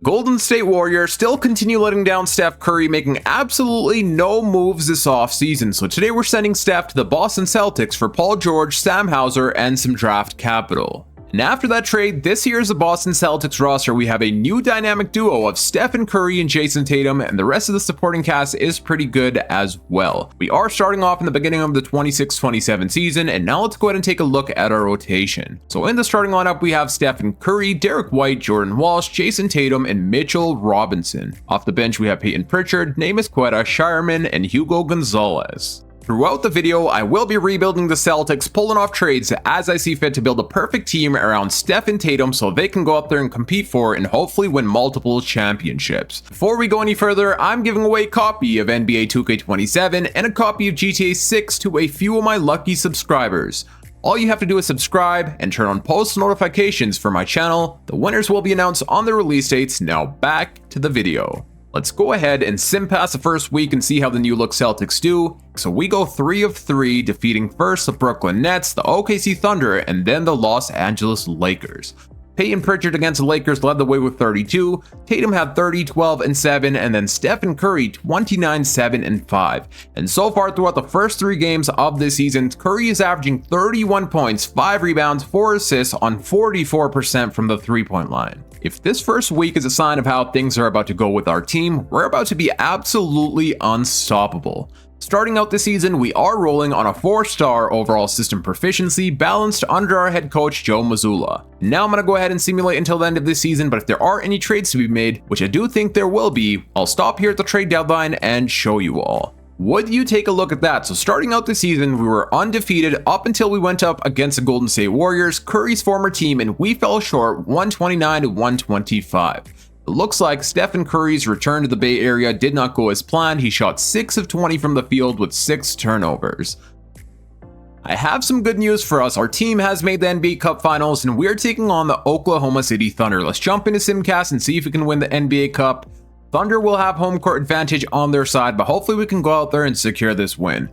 Golden State Warriors still continue letting down Steph Curry, making absolutely no moves this offseason. So today we're sending Steph to the Boston Celtics for Paul George, Sam Hauser, and some draft capital. And after that trade, this year's the Boston Celtics roster, we have a new dynamic duo of Stephen Curry and Jason Tatum, and the rest of the supporting cast is pretty good as well. We are starting off in the beginning of the 26-27 season, and now let's go ahead and take a look at our rotation. So in the starting lineup, we have Stephen Curry, Derek White, Jordan Walsh, Jason Tatum, and Mitchell Robinson. Off the bench, we have Peyton Pritchard, Neemias Queta, Shireman, and Hugo Gonzalez. Throughout the video, I will be rebuilding the Celtics, pulling off trades as I see fit to build a perfect team around Steph and Tatum so they can go up there and compete for and hopefully win multiple championships. Before we go any further, I'm giving away a copy of NBA 2K27 and a copy of GTA 6 to a few of my lucky subscribers. All you have to do is subscribe and turn on post notifications for my channel. The winners will be announced on the release dates. Now back to the video. Let's go ahead and sim past the first week and see how the new look Celtics do. So we go 3 of 3, defeating first the Brooklyn Nets, the OKC Thunder, and then the Los Angeles Lakers. Peyton Pritchard against the Lakers led the way with 32, Tatum had 30, 12, and 7, and then Stephen Curry 29, 7, and 5. And so far throughout the first 3 games of this season, Curry is averaging 31 points, 5 rebounds, 4 assists on 44% from the 3-point line. If this first week is a sign of how things are about to go with our team, we're about to be absolutely unstoppable. Starting out this season, we are rolling on a 4-star overall system proficiency balanced under our head coach Joe Mazzulla. Now I'm going to go ahead and simulate until the end of this season, but if there are any trades to be made, which I do think there will be, I'll stop here at the trade deadline and show you all. Would you take a look at that? So starting out the season, we were undefeated up until we went up against the Golden State Warriors, Curry's former team, and we fell short 129-125. It looks like Stephen Curry's return to the Bay Area did not go as planned. He shot 6 of 20 from the field with 6 turnovers. I have some good news for us. Our team has made the NBA Cup Finals, and we're taking on the Oklahoma City Thunder. Let's jump into Simcast and see if we can win the NBA Cup. Thunder will have home court advantage on their side, but hopefully we can go out there and secure this win.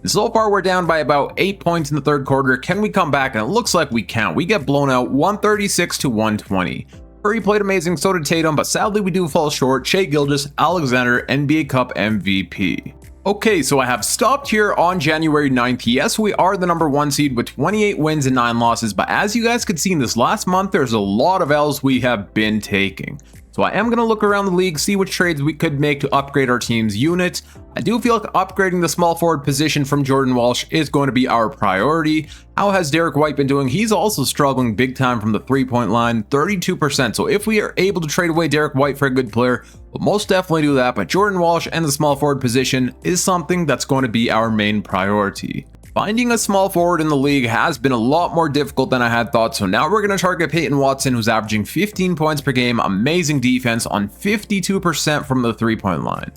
So far, we're down by about 8 points in the third quarter. Can we come back? And it looks like we can. We get blown out 136-120. Curry played amazing, so did Tatum, but sadly we do fall short. Shai Gilgeous-Alexander, NBA Cup MVP. Okay, so I have stopped here on January 9th. Yes, we are the number 1 seed with 28 wins and 9 losses, but as you guys could see in this last month, there's a lot of L's we have been taking. So I am going to look around the league, see which trades we could make to upgrade our team's unit. I do feel like upgrading the small forward position from Jordan Walsh is going to be our priority. How has Derek White been doing? He's also struggling big time from the 3-point line, 32%. So if we are able to trade away Derek White for a good player, we'll most definitely do that. But Jordan Walsh and the small forward position is something that's going to be our main priority. Finding a small forward in the league has been a lot more difficult than I had thought, so now we're going to target Peyton Watson, who's averaging 15 points per game, amazing defense on 52% from the 3-point line.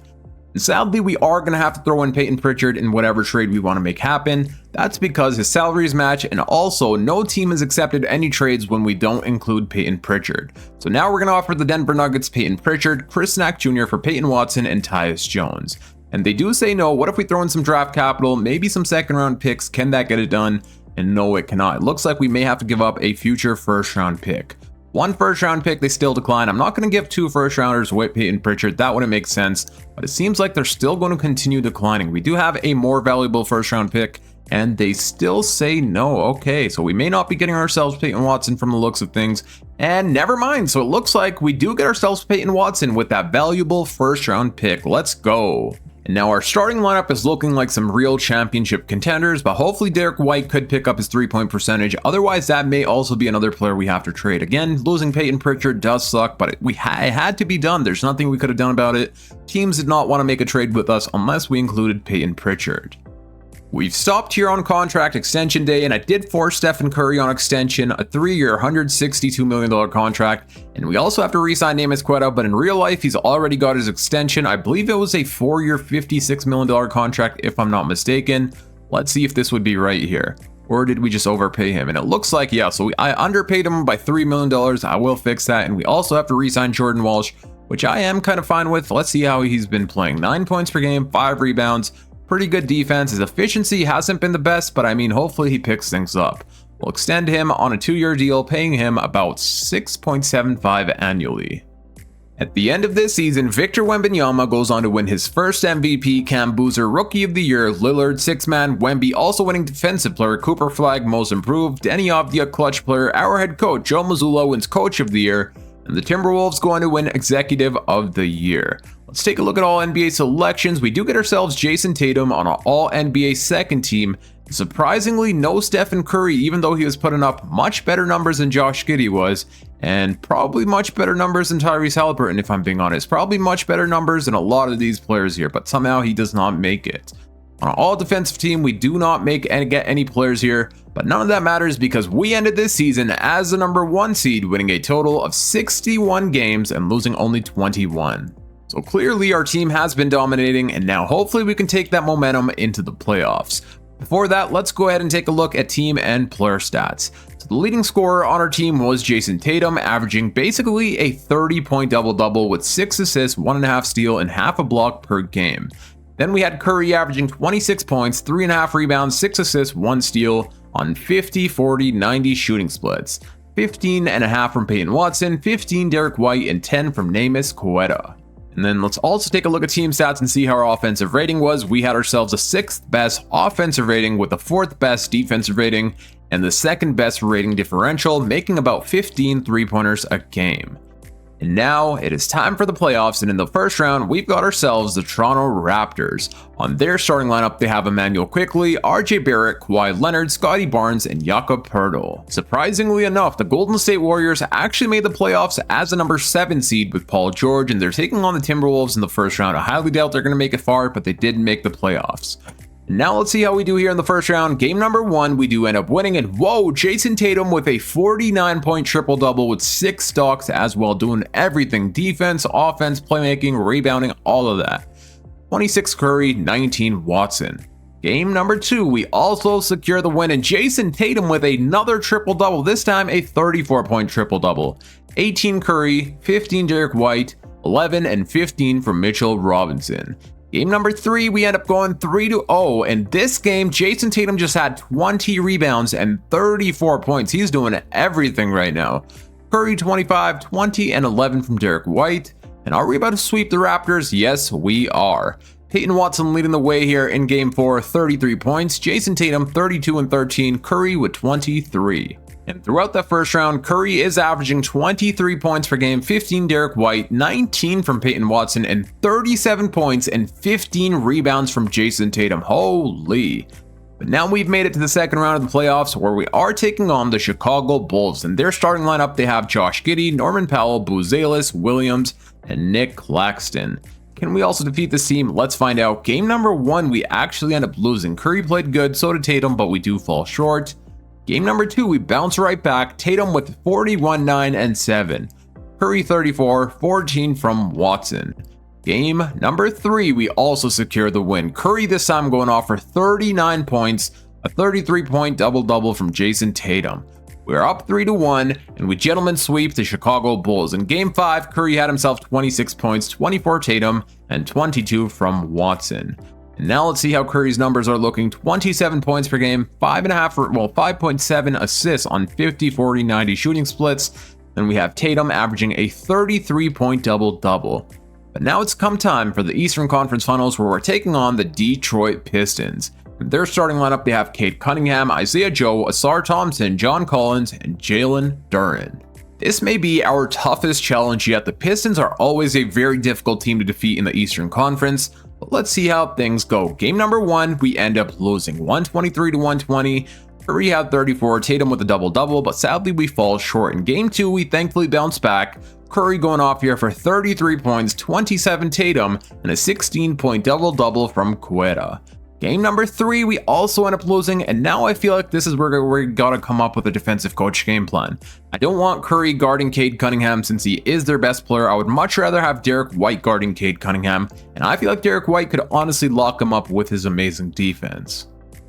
And sadly, we are going to have to throw in Peyton Pritchard in whatever trade we want to make happen. That's because his salaries match, and also no team has accepted any trades when we don't include Peyton Pritchard. So now we're going to offer the Denver Nuggets Peyton Pritchard, Chris Knack Jr. for Peyton Watson, and Tyus Jones. And they do say no. What if we throw in some draft capital, maybe some second round picks? Can that get it done? And no, it cannot. It looks like we may have to give up a future first round pick. 1 first round pick, they still decline. I'm not going to give 2 first rounders with Peyton Pritchard. That wouldn't make sense, but it seems like they're still going to continue declining. We do have a more valuable first round pick, and they still say no. Okay, so we may not be getting ourselves Peyton Watson from the looks of things, and never mind. So it looks like we do get ourselves Peyton Watson with that valuable first round pick. Let's go. And now our starting lineup is looking like some real championship contenders, but hopefully Derek White could pick up his 3-point percentage. Otherwise, that may also be another player we have to trade. Again, losing Peyton Pritchard does suck, but it had to be done. There's nothing we could have done about it. Teams did not want to make a trade with us unless we included Peyton Pritchard. We've stopped here on contract extension day, and I did force Stephen Curry on extension, a 3-year, $162 million contract, and we also have to re-sign Neemias Queta, but in real life, he's already got his extension. I believe it was a 4-year, $56 million contract, if I'm not mistaken. Let's see if this would be right here. Or did we just overpay him? And it looks like, yeah, so I underpaid him by $3 million. I will fix that, and we also have to re-sign Jordan Walsh, which I am kind of fine with. Let's see how he's been playing. 9 points per game, 5 rebounds. Pretty good defense. His efficiency hasn't been the best, but I mean, hopefully he picks things up. We'll extend him on a 2-year deal, paying him about $6.75 annually. At the end of this season, Victor Wembanyama goes on to win his first MVP, Cam Boozer Rookie of the Year, Lillard Six-Man, Wemby also winning Defensive Player, Cooper Flag Most Improved, Denny Avdia Clutch Player, our head coach Joe Mazzulla wins Coach of the Year, and the Timberwolves go on to win Executive of the Year. Let's take a look at all NBA selections. We do get ourselves Jason Tatum on an all NBA second team. Surprisingly, no Stephen Curry, even though he was putting up much better numbers than Josh Giddey was, and probably much better numbers than Tyrese Haliburton, if I'm being honest. Probably much better numbers than a lot of these players here, but somehow he does not make it. On an all defensive team, we do not get any players here, but none of that matters because we ended this season as the number 1 seed, winning a total of 61 games and losing only 21. So clearly our team has been dominating, and now hopefully we can take that momentum into the playoffs. Before that, let's go ahead and take a look at team and player stats. So the leading scorer on our team was Jason Tatum, averaging basically a 30-point double-double with 6 assists, 1.5 steal, and half a block per game. Then we had Curry averaging 26 points, 3.5 rebounds, 6 assists, 1 steal on 50, 40, 90 shooting splits. 15.5 from Peyton Watson, 15 Derek White, and 10 from Neemias Queta. And then let's also take a look at team stats and see how our offensive rating was. We had ourselves a 6th best offensive rating with the 4th best defensive rating and the 2nd best rating differential, making about 15 3-pointers a game. And now it is time for the playoffs, and in the first round, we've got ourselves the Toronto Raptors. On their starting lineup, they have Emmanuel Quickley, RJ Barrett, Kawhi Leonard, Scotty Barnes, and Jakob Poeltl. Surprisingly enough, the Golden State Warriors actually made the playoffs as the number 7 seed with Paul George, and they're taking on the Timberwolves in the first round. I highly doubt they're going to make it far, but they did make the playoffs. Now let's see how we do here in the first round. Game number 1, we do end up winning, and whoa, Jason Tatum with a 49-point triple-double with 6 stocks as well, doing everything: defense, offense, playmaking, rebounding, all of that. 26 Curry, 19 Watson. Game number 2, we also secure the win, and Jason Tatum with another triple-double, this time a 34-point triple-double. 18 Curry, 15 Derek White, 11 and 15 from Mitchell Robinson. Game number 3, we end up going 3-0, and this game, Jason Tatum just had 20 rebounds and 34 points. He's doing everything right now. Curry 25, 20, and 11 from Derek White. And are we about to sweep the Raptors? Yes, we are. Peyton Watson leading the way here in Game 4, 33 points. Jason Tatum 32 and 13, Curry with 23. And throughout that first round, Curry is averaging 23 points per game, 15 Derek White, 19 from Peyton Watson, and 37 points and 15 rebounds from Jason Tatum. Holy. But now we've made it to the second round of the playoffs, where we are taking on the Chicago Bulls. And their starting lineup, they have Josh Giddey, Norman Powell, Buzelis, Williams, and Nick Claxton. Can we also defeat this team? Let's find out. Game number 1, we actually end up losing. Curry played good, so did Tatum, but we do fall short. Game number 2, we bounce right back. Tatum with 41, 9, and 7. Curry 34, 14 from Watson. Game number 3, we also secure the win. Curry this time going off for 39 points, a 33-point double-double from Jason Tatum. We're up 3-1, and we gentlemen sweep the Chicago Bulls. In Game 5, Curry had himself 26 points, 24 Tatum, and 22 from Watson. And now let's see how Curry's numbers are looking. 27 points per game, 5.7 assists on 50, 40, 90 shooting splits. Then we have Tatum averaging a 33-point double-double. But now it's come time for the Eastern Conference Finals, where we're taking on the Detroit Pistons. In their starting lineup, they have Cade Cunningham, Isaiah Joe, Asar Thompson, John Collins, and Jalen Duren. This may be our toughest challenge yet. The Pistons are always a very difficult team to defeat in the Eastern Conference. But let's see how things go. Game number 1, we end up losing 123-120. Curry had 34, Tatum with a double-double, but sadly we fall short. In Game 2, we thankfully bounce back. Curry going off here for 33 points, 27 Tatum, and a 16-point double-double from Queta. Game number 3, we also end up losing, and now I feel like this is where we gotta come up with a defensive coach game plan. I don't want Curry guarding Cade Cunningham since he is their best player. I would much rather have Derek White guarding Cade Cunningham, and I feel like Derek White could honestly lock him up with his amazing defense.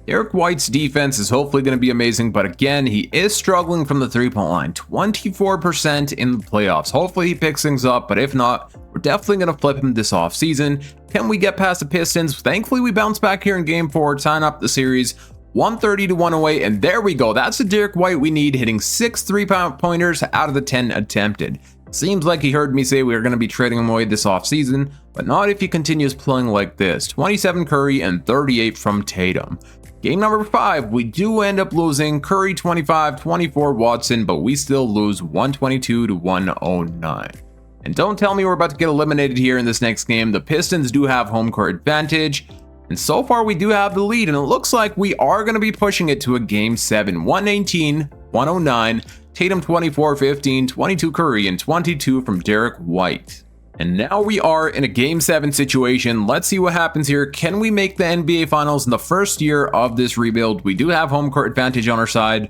Derek White's defense is hopefully going to be amazing, but again, he is struggling from the three-point line, 24% in the playoffs. Hopefully he picks things up, but if not, we're definitely going to flip him this offseason. Can we get past the Pistons? Thankfully, we bounce back here in Game 4, tying up the series 130-1 away, and there we go. That's the Derek White we need, hitting 6 3-pointers out of the 10 attempted. Seems like he heard me say we are going to be trading him away this offseason, but not if he continues playing like this. 27 Curry and 38 from Tatum. Game number 5, we do end up losing. Curry 25, 24 Watson, but we still lose 122 to 109. And don't tell me we're about to get eliminated here in this next game. The Pistons do have home court advantage, and so far we do have the lead, and it looks like we are going to be pushing it to a game 7. 118, 109. Tatum 24, 15, 22 Curry, and 22 from Derek White. And now we are in a Game 7 situation. Let's see what happens here. Can we make the NBA Finals in the first year of this rebuild? We do have home court advantage on our side.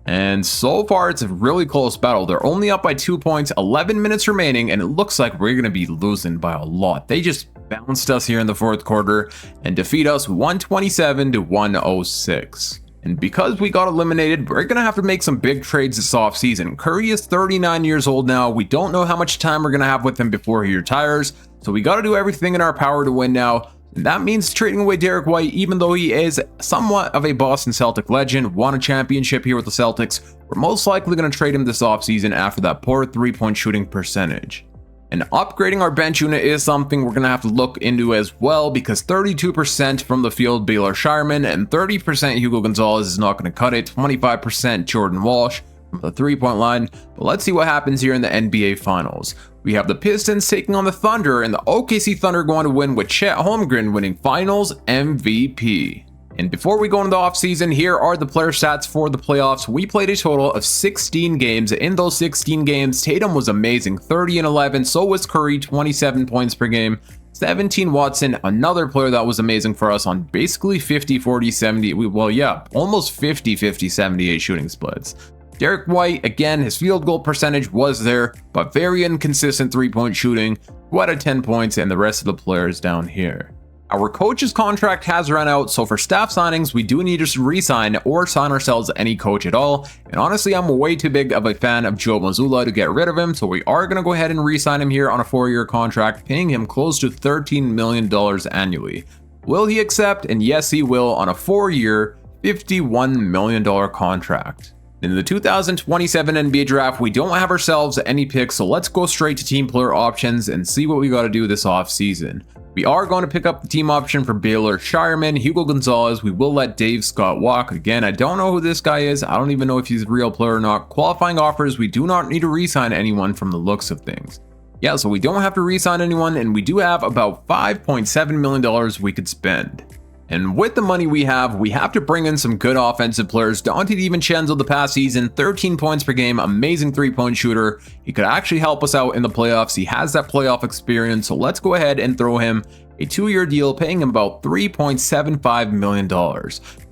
And so far, it's a really close battle. They're only up by 2 points, 11 minutes remaining, and it looks like we're going to be losing by a lot. They just bounced us here in the fourth quarter and defeat us 127 to 106. And because we got eliminated, we're going to have to make some big trades this offseason. Curry is 39 years old now. We don't know how much time we're going to have with him before he retires. So we got to do everything in our power to win now. And that means trading away Derek White, even though he is somewhat of a Boston Celtic legend, won a championship here with the Celtics. We're most likely going to trade him this offseason after that poor three-point shooting percentage. And upgrading our bench unit is something we're going to have to look into as well, because 32% from the field Baylor Shireman and 30% Hugo Gonzalez is not going to cut it. 25% Jordan Walsh from the three-point line. But let's see what happens here in the NBA Finals. We have the Pistons taking on the Thunder, and the OKC Thunder going to win with Chet Holmgren winning Finals MVP. And before we go into the offseason, here are the player stats for the playoffs. We played a total of 16 games. In those 16 games, Tatum was amazing, 30 and 11. So was Curry, 27 points per game. 17 Watson, another player that was amazing for us on basically 50, 40, 70. Well, yeah, almost 50, 50, 78 shooting splits. Derek White, again, his field goal percentage was there, but very inconsistent three-point shooting. 2 out of 10 points, and the rest of the players down here. Our coach's contract has run out, so for staff signings, we do need to re-sign or sign ourselves any coach at all. And honestly, I'm way too big of a fan of Joe Mazzulla to get rid of him, so we are going to go ahead and re-sign him here on a 4-year contract, paying him close to $13 million annually. Will he accept? And yes, he will, on a 4-year, $51 million contract. In the 2027 NBA draft, we don't have ourselves any picks, so let's go straight to team player options and see what we got to do this offseason. We are going to pick up the team option for Baylor Shireman, Hugo Gonzalez. We will let Dave Scott walk. Again, I don't know who this guy is. I don't even know if he's a real player or not. Qualifying offers, we do not need to re-sign anyone from the looks of things. Yeah, so we don't have to re-sign anyone, and we do have about $5.7 million we could spend. And with the money we have to bring in some good offensive players. Dante DiVincenzo the past season, 13 points per game, amazing three-point shooter. He could actually help us out in the playoffs. He has that playoff experience, so let's go ahead and throw him a 2-year deal, paying him about $3.75 million.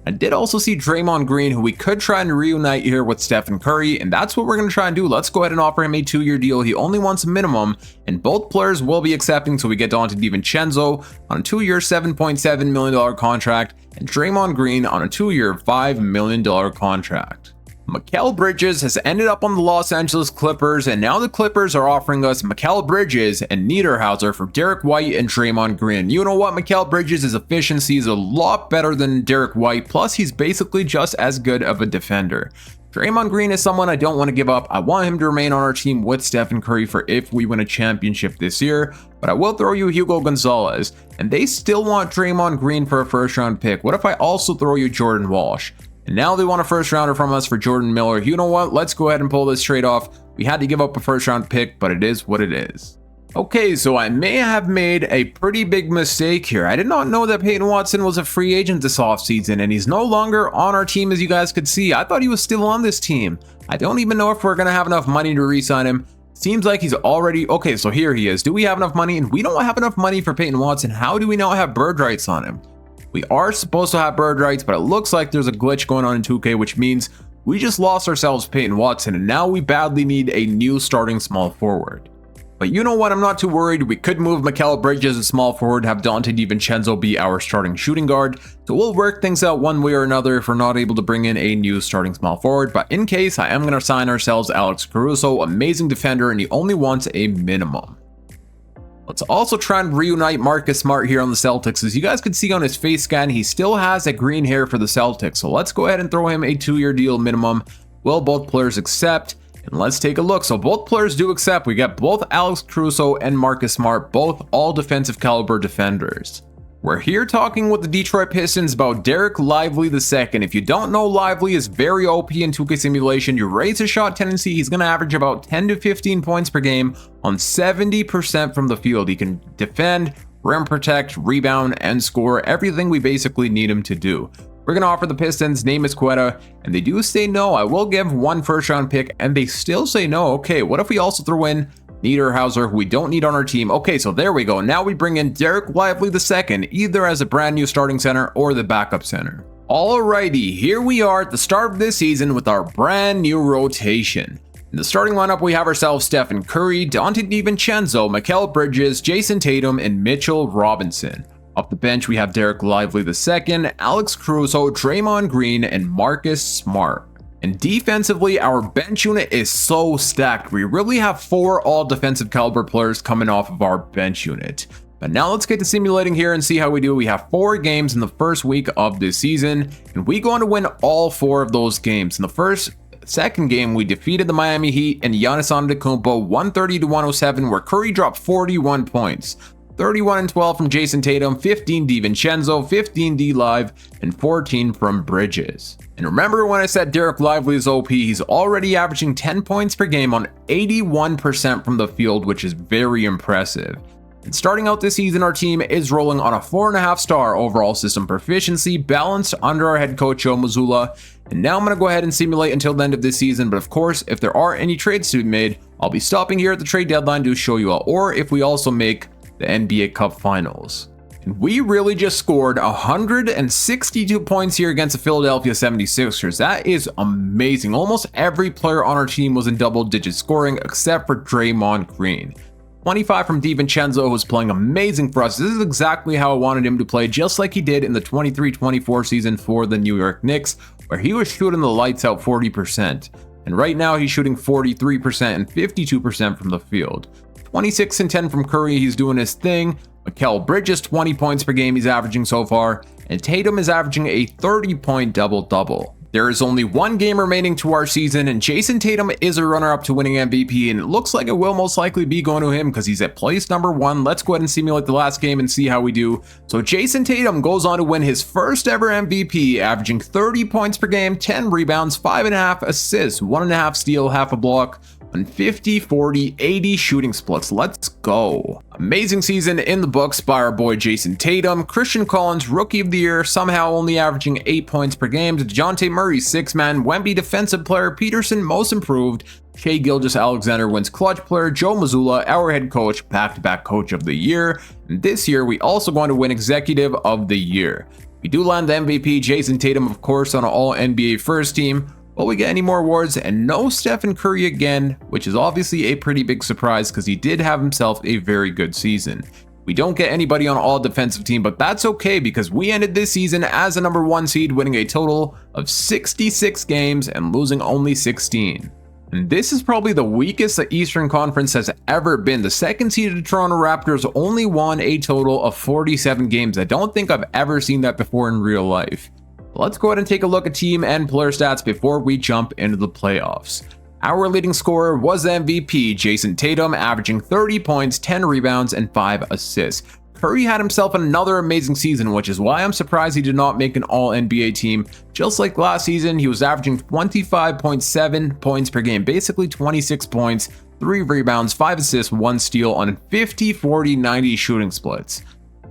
I did also see Draymond Green, who we could try and reunite here with Steph and Curry, and that's what we're going to try and do. Let's go ahead and offer him a 2-year deal. He only wants a minimum, and both players will be accepting, so we get Dante DiVincenzo on a 2-year $7.7 million contract, and Draymond Green on a 2-year $5 million contract. Mikal Bridges has ended up on the Los Angeles Clippers, and now the Clippers are offering us Mikal Bridges and Niederhauser for Derek White and Draymond Green. You know what? Mikal Bridges' efficiency is a lot better than Derek White, plus he's basically just as good of a defender. Draymond Green is someone I don't want to give up. I want him to remain on our team with Steph and Curry for if we win a championship this year, but I will throw you Hugo Gonzalez, and they still want Draymond Green for a first-round pick. What if I also throw you Jordan Walsh? And now they want a first rounder from us for Jordan Miller. You know what? Let's go ahead and pull this trade off. We had to give up a first round pick, but it is what it is. Okay, so I may have made a pretty big mistake here. I did not know that Peyton Watson was a free agent this offseason, and he's no longer on our team, as you guys could see. I thought he was still on this team. I don't even know if we're going to have enough money to re-sign him. Seems like he's already... Okay, so here he is. Do we have enough money? And we don't have enough money for Peyton Watson. How do we not have bird rights on him? We are supposed to have bird rights, but it looks like there's a glitch going on in 2K, which means we just lost ourselves Peyton Watson, and now we badly need a new starting small forward. But you know what? I'm not too worried. We could move Mikal Bridges as small forward, have Dante DiVincenzo be our starting shooting guard. So we'll work things out one way or another if we're not able to bring in a new starting small forward. But in case, I am going to sign ourselves Alex Caruso, amazing defender, and he only wants a minimum. Let's also try and reunite Marcus Smart here on the Celtics. As you guys can see on his face scan, he still has a green hair for the Celtics. So let's go ahead and throw him a 2-year deal minimum. Will both players accept? And let's take a look. So both players do accept. We got both Alex Caruso and Marcus Smart, both all defensive caliber defenders. We're here talking with the Detroit Pistons about Derek Lively II. If you don't know, Lively is very OP in 2K simulation. You raise his shot tendency, he's going to average about 10 to 15 points per game on 70% from the field. He can defend, rim protect, rebound, and score, everything we basically need him to do. We're going to offer the Pistons, name is Quetta, and they do say no. I will give one first round pick, and they still say no. Okay, what if we also throw in Niederhauser, who we don't need on our team? Okay, so there we go. Now we bring in Derek Lively II, either as a brand new starting center or the backup center. Alrighty, here we are at the start of this season with our brand new rotation. In the starting lineup, we have ourselves Stephen Curry, Dante DiVincenzo, Mikal Bridges, Jason Tatum, and Mitchell Robinson. Off the bench, we have Derek Lively II, Alex Caruso, Draymond Green, and Marcus Smart. And defensively, our bench unit is so stacked. We really have 4 all defensive caliber players coming off of our bench unit. But now let's get to simulating here and see how we do. We have 4 games in the first week of this season, and we go on to win all 4 of those games. In the second game, we defeated the Miami Heat and Giannis Antetokounmpo 130-107, where Curry dropped 41 points. 31 and 12 from Jason Tatum, 15 DiVincenzo, 15 D-Live, and 14 from Bridges. And remember when I said Derek Lively is OP, he's already averaging 10 points per game on 81% from the field, which is very impressive. And starting out this season, our team is rolling on a 4.5-star overall system proficiency, balanced under our head coach Joe Mazzulla. And now I'm going to go ahead and simulate until the end of this season, but of course, if there are any trades to be made, I'll be stopping here at the trade deadline to show you all, or if we also make the NBA Cup Finals. And we really just scored 162 points here against the Philadelphia 76ers. That is amazing. Almost every player on our team was in double-digit scoring except for Draymond Green. 25 from DiVincenzo, who's playing amazing for us. This is exactly how I wanted him to play, just like he did in the 23-24 season for the New York Knicks, where he was shooting the lights out 40%. And right now he's shooting 43% and 52% from the field. 26 and 10 from Curry, he's doing his thing. Mikal Bridges, 20 points per game he's averaging so far, and Tatum is averaging a 30-point double-double. There is only 1 game remaining to our season, and Jason Tatum is a runner-up to winning MVP, and it looks like it will most likely be going to him because he's at place number 1. Let's go ahead and simulate the last game and see how we do. So Jason Tatum goes on to win his first ever MVP, averaging 30 points per game, 10 rebounds, 5.5 assists, 1.5 steal, half a block, on 50, 40, 80 shooting splits. Let's go. Amazing season in the books by our boy Jason Tatum. Christian Collins, Rookie of the Year, somehow only averaging 8 points per game. DeJounte Murray, 6-man. Wemby, Defensive Player. Peterson, Most Improved. Shai Gilgeous-Alexander wins Clutch Player. Joe Mazzulla, our head coach, back-to-back Coach of the Year. And this year, we also going to win Executive of the Year. We do land the MVP, Jason Tatum, of course, on an All-NBA first team. Will we get any more awards? And no Stephen Curry again, which is obviously a pretty big surprise because he did have himself a very good season. We don't get anybody on all defensive team, but that's okay because we ended this season as a number 1 seed, winning a total of 66 games and losing only 16. And this is probably the weakest the Eastern Conference has ever been. The second seeded Toronto Raptors only won a total of 47 games. I don't think I've ever seen that before in real life. Let's go ahead and take a look at team and player stats before we jump into the playoffs. Our leading scorer was the MVP, Jason Tatum, averaging 30 points, 10 rebounds, and 5 assists. Curry had himself another amazing season, which is why I'm surprised he did not make an All-NBA team. Just like last season, he was averaging 25.7 points per game, basically 26 points, 3 rebounds, 5 assists, 1 steal on 50, 40, 90 shooting splits.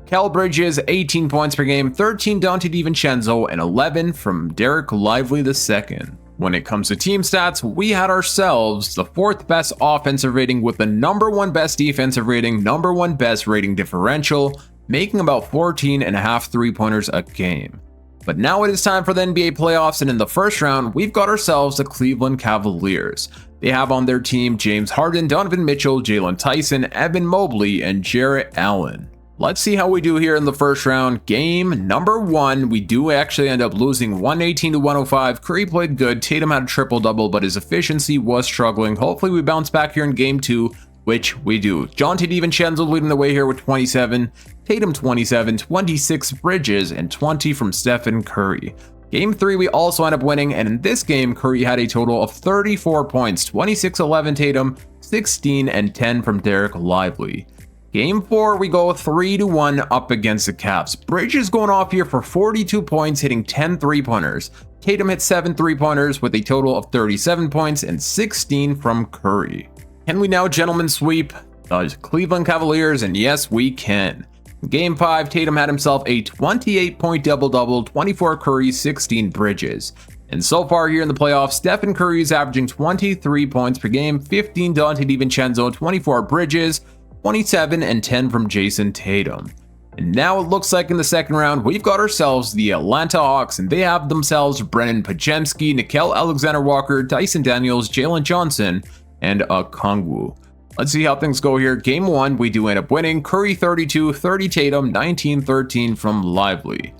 Mikal Bridges, 18 points per game, 13 Dante DiVincenzo, and 11 from Derek Lively II. When it comes to team stats, we had ourselves the 4th best offensive rating with the number 1 best defensive rating, number 1 best rating differential, making about 14.5 3-pointers a game. But now it is time for the NBA playoffs, and in the first round, we've got ourselves the Cleveland Cavaliers. They have on their team James Harden, Donovan Mitchell, Jalen Tyson, Evan Mobley, and Jarrett Allen. Let's see how we do here in the first round. Game number 1, we do actually end up losing 118-105. Curry played good. Tatum had a triple-double, but his efficiency was struggling. Hopefully we bounce back here in game 2, which we do. Dante DiVincenzo leading the way here with 27. Tatum 27, 26 Bridges, and 20 from Stephen Curry. Game 3 we also end up winning, and in this game Curry had a total of 34 points, 26-11 Tatum, 16 and 10 from Derek Lively. Game 4 we go 3-1 up against the Cavs. Bridges going off here for 42 points, hitting 10 3-pointers. Tatum hit 7 3-pointers with a total of 37 points and 16 from Curry. Can we now gentlemen sweep the Cleveland Cavaliers? And yes, we can. In Game 5, Tatum had himself a 28-point double-double, 24 Curry, 16 Bridges. And so far here in the playoffs, Steph and Curry is averaging 23 points per game, 15 Dante DiVincenzo, 24 Bridges, 27 and 10 from Jason Tatum. And now it looks like in the second round, we've got ourselves the Atlanta Hawks, and they have themselves Brennan Pajemski, Nickeil Alexander-Walker, Dyson Daniels, Jalen Johnson, and Okongwu. Let's see how things go here. Game 1, we do end up winning. Curry 32, 30 Tatum, 19, 13 from Lively.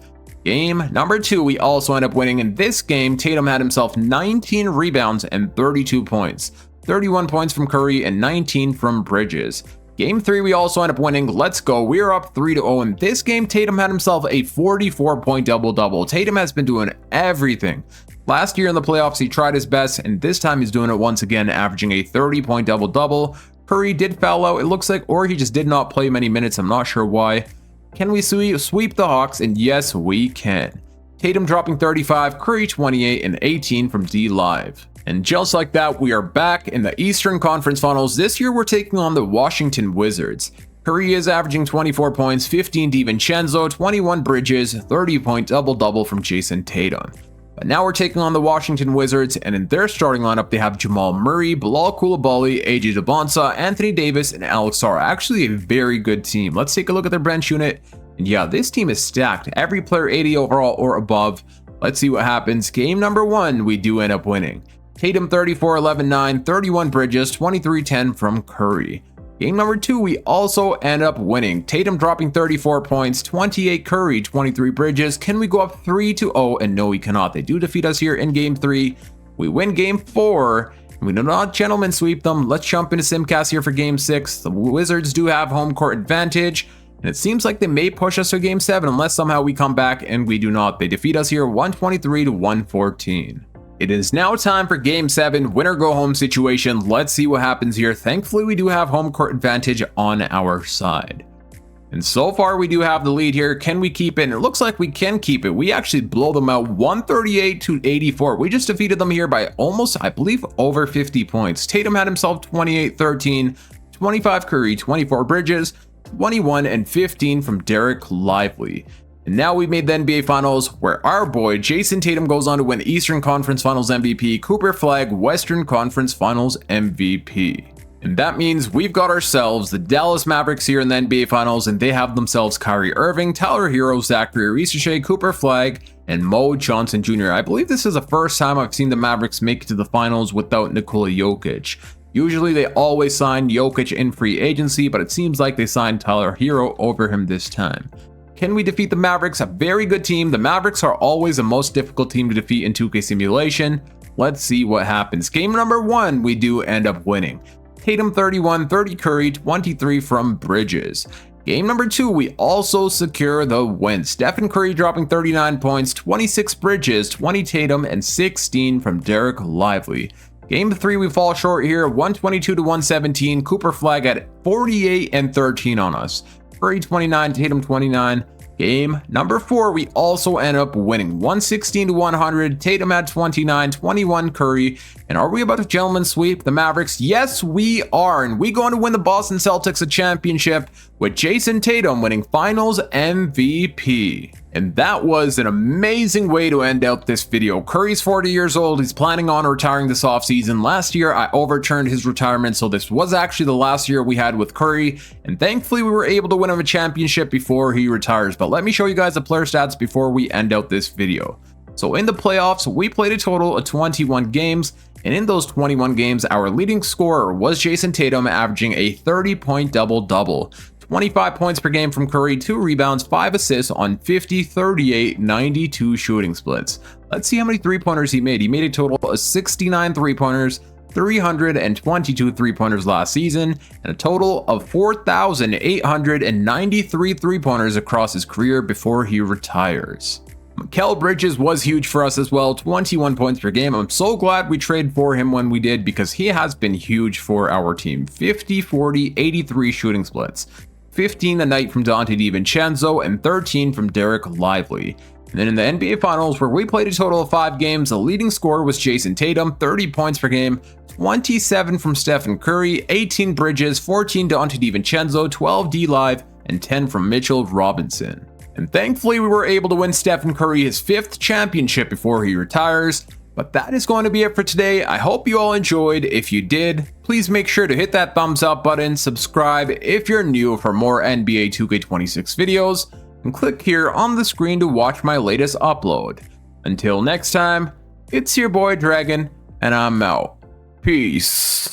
Game number 2, we also end up winning. In this game, Tatum had himself 19 rebounds and 32 points. 31 points from Curry and 19 from Bridges. Game 3, we also end up winning. Let's go. We're up 3-0. In this game, Tatum had himself a 44-point double-double. Tatum has been doing everything. Last year in the playoffs, he tried his best, and this time he's doing it once again, averaging a 30-point double-double. Curry did foul out, it looks like, or he just did not play many minutes. I'm not sure why. Can we sweep the Hawks? And yes, we can. Tatum dropping 35, Curry 28 and 18 from D-Live. And just like that, we are back in the Eastern Conference Finals. This year, we're taking on the Washington Wizards. Curry is averaging 24 points, 15 DiVincenzo, 21 Bridges, 30-point double-double from Jason Tatum. But now we're taking on the Washington Wizards, and in their starting lineup, they have Jamal Murray, Bilal Coulibaly, AJ Debonsa, Anthony Davis, and Alex Sarr. Actually, a very good team. Let's take a look at their bench unit. And yeah, this team is stacked. Every player 80 overall or above. Let's see what happens. Game number 1, we do end up winning. Tatum 34, 11, 9, 31 Bridges, 23, 10 from Curry. Game number 2, we also end up winning. Tatum dropping 34 points, 28 Curry, 23 Bridges. Can we go up 3-0? And no, we cannot. They do defeat us here in Game 3. We win Game 4. We do not gentlemen sweep them. Let's jump into Simcast here for Game 6. The Wizards do have home court advantage, and it seems like they may push us to Game 7 unless somehow we come back, and we do not. They defeat us here 123-114. It is now time for Game 7, winner go home situation. Let's see what happens here. Thankfully, we do have home court advantage on our side. And so far, we do have the lead here. Can we keep it? And it looks like we can keep it. We actually blow them out 138-84. We just defeated them here by almost, I believe, over 50 points. Tatum had himself 28-13, 25 Curry, 24 Bridges, 21 and 15 from Derek Lively. And now we made the NBA Finals, where our boy Jason Tatum goes on to win Eastern Conference Finals MVP, Cooper Flag Western Conference Finals MVP. And that means we've got ourselves the Dallas Mavericks here in the NBA Finals, and they have themselves Kyrie Irving, Tyler Hero, Zachary Risache, Cooper Flag, and Mo Johnson Jr. I believe this is the first time I've seen the Mavericks make it to the finals without Nikola Jokic. Usually they always sign Jokic in free agency, but it seems like they signed Tyler Hero over him this time. Can we defeat the Mavericks? A very good team. The Mavericks are always the most difficult team to defeat in 2K simulation. Let's see what happens. Game number 1, we do end up winning. Tatum 31, 30 Curry, 23 from Bridges. Game number 2, we also secure the win. Steph Curry dropping 39 points, 26 Bridges, 20 Tatum, and 16 from Derek Lively. Game 3, we fall short here, 122-117. Cooper Flag at 48 and 13 on us. Curry 29, Tatum 29. Game number 4, we also end up winning 116-100. Tatum at 29, 21 Curry. And are we about to gentlemen sweep the Mavericks? Yes, we are. And we going to win the Boston Celtics a championship with Jason Tatum winning Finals MVP. And that was an amazing way to end out this video. Curry's 40 years old. He's planning on retiring this offseason. Last year, I overturned his retirement, so this was actually the last year we had with Curry. And thankfully, we were able to win him a championship before he retires. But let me show you guys the player stats before we end out this video. So in the playoffs, we played a total of 21 games. And in those 21 games, our leading scorer was Jason Tatum, averaging a 30-point double-double. 25 points per game from Curry, 2 rebounds, 5 assists on 50, 38, 92 shooting splits. Let's see how many three-pointers he made. He made a total of 69 three-pointers, 322 three-pointers last season, and a total of 4,893 three-pointers across his career before he retires. Mikal Bridges was huge for us as well, 21 points per game. I'm so glad we traded for him when we did because he has been huge for our team. 50, 40, 83 shooting splits. 15 a night from Dante DiVincenzo and 13 from Derek Lively. And then in the NBA Finals, where we played a total of 5 games, the leading scorer was Jason Tatum, 30 points per game, 27 from Stephen Curry, 18 Bridges, 14 Dante DiVincenzo, 12 D-Live, and 10 from Mitchell Robinson. And thankfully, we were able to win Stephen Curry his 5th championship before he retires. But that is going to be it for today. I hope you all enjoyed. If you did, please make sure to hit that thumbs up button, subscribe if you're new for more NBA 2K26 videos, and click here on the screen to watch my latest upload. Until next time, it's your boy Dragon, and I'm out. Peace.